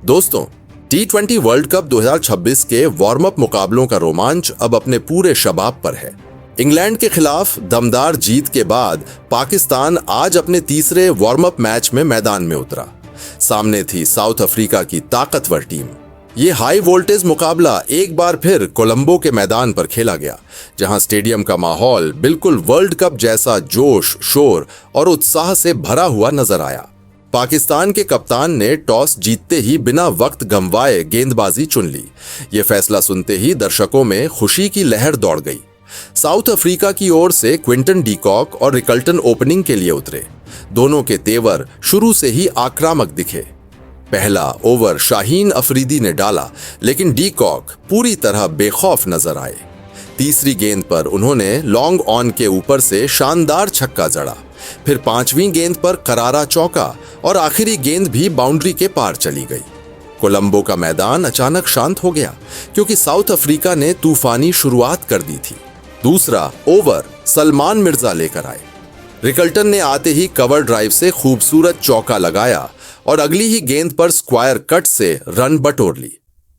दोस्तों, T20 world cup 2026 के warm up मुकाबलों का रोमांच अब अपने पूरे शबाब पर है। इंग्लैंड के खिलाफ दमदार जीत के बाद पाकिस्तान आज अपने तीसरे वार्म अप मैच में मैदान में उतरा। सामने थी साउथ अफ्रीका की ताकतवर टीम। ये हाई वोल्टेज मुकाबला एक बार फिर कोलंबो के मैदान पर खेला गया, जहां स्टेडियम का माहौल बिल्कुल वर्ल्ड कप जैसा जोश, शोर और उत्साह से भरा हुआ नजर आया। पाकिस्तान के कप्तान ने टॉस जीतते ही बिना वक्त गंवाए गेंदबाजी चुन ली। ये फैसला सुनते ही दर्शकों में खुशी की लहर दौड़ गई। साउथ अफ्रीका की ओर से क्विंटन डी कॉक और रिकल्टन ओपनिंग के लिए उतरे। दोनों के तेवर शुरू से ही आक्रामक दिखे। पहला ओवर शाहीन अफरीदी ने डाला, लेकिन डी कॉक पूरी तरह बेखौफ नजर आए। तीसरी गेंद पर उन्होंने लॉन्ग ऑन के ऊपर से शानदार छक्का जड़ा। फिर पांचवीं गेंद पर करारा चौका और आखिरी गेंद भी बाउंड्री के पार चली गई। कोलंबो का मैदान अचानक शांत हो गया, क्योंकि साउथ अफ्रीका ने तूफानी शुरुआत कर दी थी। दूसरा ओवर सलमान मिर्जा लेकर आए। रिकल्टन ने आते ही कवर ड्राइव से खूबसूरत चौका लगाया और अगली ही गेंद पर स्क्वायर कट से रन बटोर ली।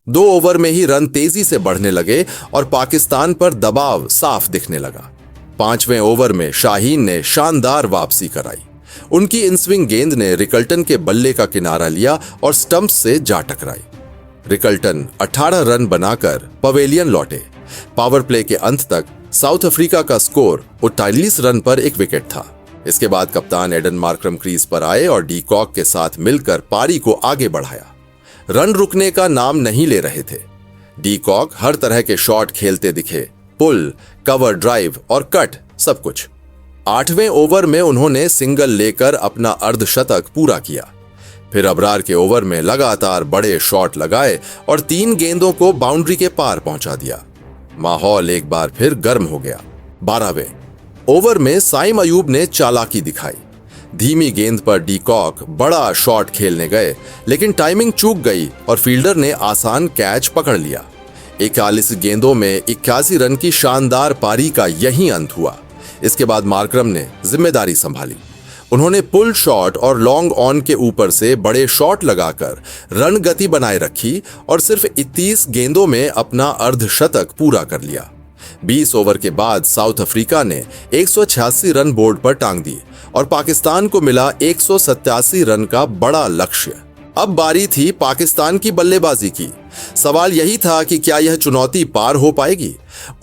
2 ओवर में ही रन तेजी से बढ़ने लगे और पाकिस्तान पर दबाव साफ दिखने लगा। 5वें ओवर में शाहीन ने शानदार वापसी कराई। उनकी इनस्विंग गेंद ने रिकल्टन के बल्ले का किनारा लिया और स्टंप से जा टकराई। रिकल्टन 18 रन बनाकर पवेलियन लौटे। पावर प्ले के अंत तक साउथ अफ्रीका का स्कोर 48 रन पर 1 विकेट था। इसके बाद कप्तान एडन मार्करम क्रीज पर आए और डी कॉक के साथ मिलकर पारी को आगे बढ़ाया। रन रुकने का नाम नहीं ले रहे थे। डी कॉक हर तरह के शॉट खेलते दिखे, पुल, कवर ड्राइव और कट, सब कुछ। 8वें ओवर में उन्होंने सिंगल लेकर अपना अर्धशतक पूरा किया। फिर अबरार के ओवर में लगातार बड़े शॉट लगाए और 3 गेंदों को बाउंड्री के पार पहुंचा दिया। माहौल एक बार फिर गर्म हो गया। 12वें ओवर में साइम अयूब ने चालाकी दिखाई। धीमी गेंद पर डी कॉक बड़ा शॉट खेलने गए, लेकिन टाइमिंग चूक गई और फील्डर ने आसान कैच पकड़ लिया। 41 गेंदों में 81 रन की शानदार पारी का यही अंत हुआ। इसके बाद मार्करम ने जिम्मेदारी संभाली। उन्होंने पुल शॉट और लॉन्ग ऑन के ऊपर से बड़े शॉट लगाकर रन गति बनाए रखी और सिर्फ 31 गेंदों में अपना अर्धशतक पूरा कर लिया। 20 ओवर के बाद साउथ अफ्रीका ने 186 रन बोर्ड पर टांग दी और पाकिस्तान को मिला 187 रन का बड़ा लक्ष्य। अब बारी थी पाकिस्तान की बल्लेबाजी की। सवाल यही था कि क्या यह चुनौती पार हो पाएगी।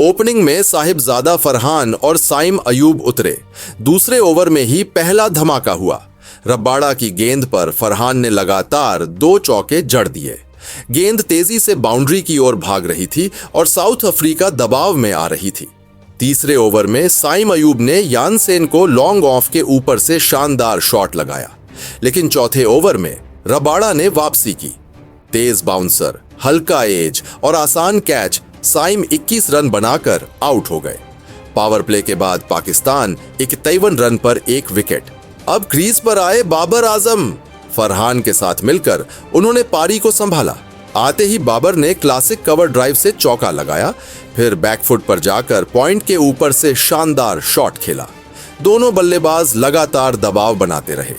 ओपनिंग में साहिबजादा फरहान और साइम अयूब उतरे। दूसरे ओवर में ही पहला धमाका हुआ। रब्बाड़ा की गेंद पर फरहान ने लगातार 2 चौके जड़ दिए। गेंद तेजी से बाउंड्री की ओर भाग रही थी और साउथ अफ्रीका दबाव में आ रही थी। तीसरे ओवर में साइम अयूब ने यानसेन को लॉन्ग ऑफ के ऊपर से शानदार शॉट लगाया, लेकिन चौथे ओवर में रबाड़ा ने वापसी की। तेज बाउंसर, हल्का एज और आसान कैच, साइम 21 रन बनाकर आउट हो गए। पावर प्ले के बाद पाकिस्तान 51 रन पर 1 विकेट। अब क्रीज पर आए बाबर आजम। फरहान के साथ मिलकर उन्होंने पारी को संभाला। आते ही बाबर ने क्लासिक कवर ड्राइव से चौका लगाया, फिर बैकफुट पर जाकर पॉइंट के ऊपर से शानदार शॉट खेला। दोनों बल्लेबाज लगातार दबाव बनाते रहे।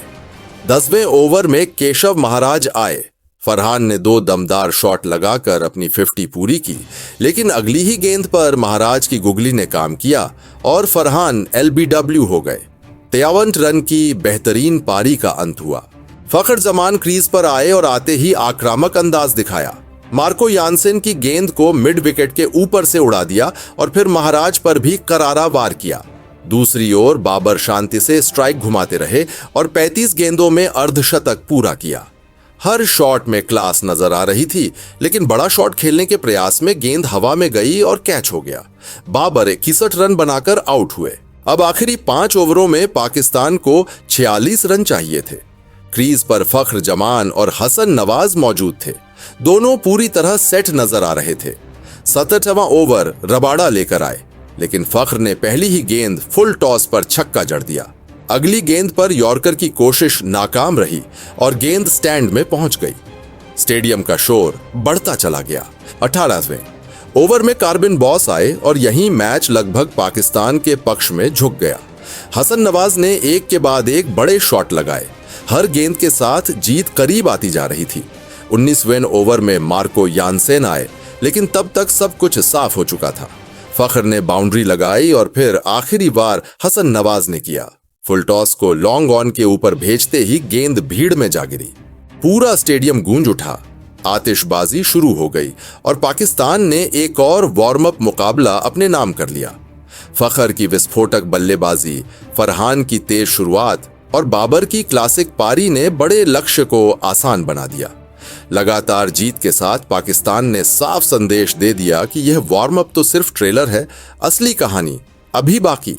10वें ओवर में केशव महाराज आए। फरहान ने 2 दमदार शॉट लगाकर अपनी 50 पूरी की, लेकिन अगली ही गेंद पर महाराज की गुगली ने काम किया और फरहान LBW हो गए। 53 रन की बेहतरीन पारी का अंत हुआ। फखर जमान क्रीज पर आए और आते ही आक्रामक अंदाज दिखाया। मार्को यानसेन की गेंद को मिड विकेट के ऊपर से उड़ा दिया और फिर महाराज पर भी करारा वार किया। दूसरी ओर बाबर शांति से स्ट्राइक घुमाते रहे और 35 गेंदों में अर्धशतक पूरा किया। हर शॉट में क्लास नजर आ रही थी, लेकिन बड़ा शॉट खेलने के प्रयास में गेंद हवा में गई और कैच हो गया। बाबर 61 रन बनाकर आउट हुए। अब आखिरी 5 ओवरों में पाकिस्तान को 46 रन चाहिए थे। क्रीज पर फख्र जमान और हसन नवाज मौजूद थे। दोनों पूरी तरह सेट नजर आ रहे थे। 67वां ओवर रबाड़ा लेकर आए, लेकिन फख्र ने पहली ही गेंद फुल टॉस पर छक्का जड़ दिया। अगली गेंद पर यॉर्कर की कोशिश नाकाम रही और गेंद स्टैंड में पहुंच गई। स्टेडियम का शोर बढ़ता चला गया। 18वें ओवर में कार्बिन बॉस आए और यहीं मैच लगभग पाकिस्तान के पक्ष में झुक गया। हसन नवाज ने एक के बाद एक बड़े शॉट लगाए। हर गेंद के साथ जीत करीब आती जा रही थी। 19वें ओवर में मार्को यानसेन आए, लेकिन तब तक सब कुछ साफ हो चुका था। फखर ने बाउंड्री लगाई और फिर आखिरी बार हसन नवाज ने किया। फुल टॉस को लॉन्ग ऑन के ऊपर भेजते ही गेंद भीड़ में जा गिरी। पूरा स्टेडियम गूंज उठा, आतिशबाजी शुरू हो गई और पाकिस्तान ने एक और वार्म अप मुकाबला अपने नाम कर लिया। फखर की विस्फोटक बल्लेबाजी, फरहान की तेज शुरुआत और बाबर की क्लासिक पारी ने बड़े लक्ष्य को आसान बना दिया। लगातार जीत के साथ पाकिस्तान ने साफ संदेश दे दिया कि यह वार्म अप तो सिर्फ ट्रेलर है, असली कहानी अभी बाकी।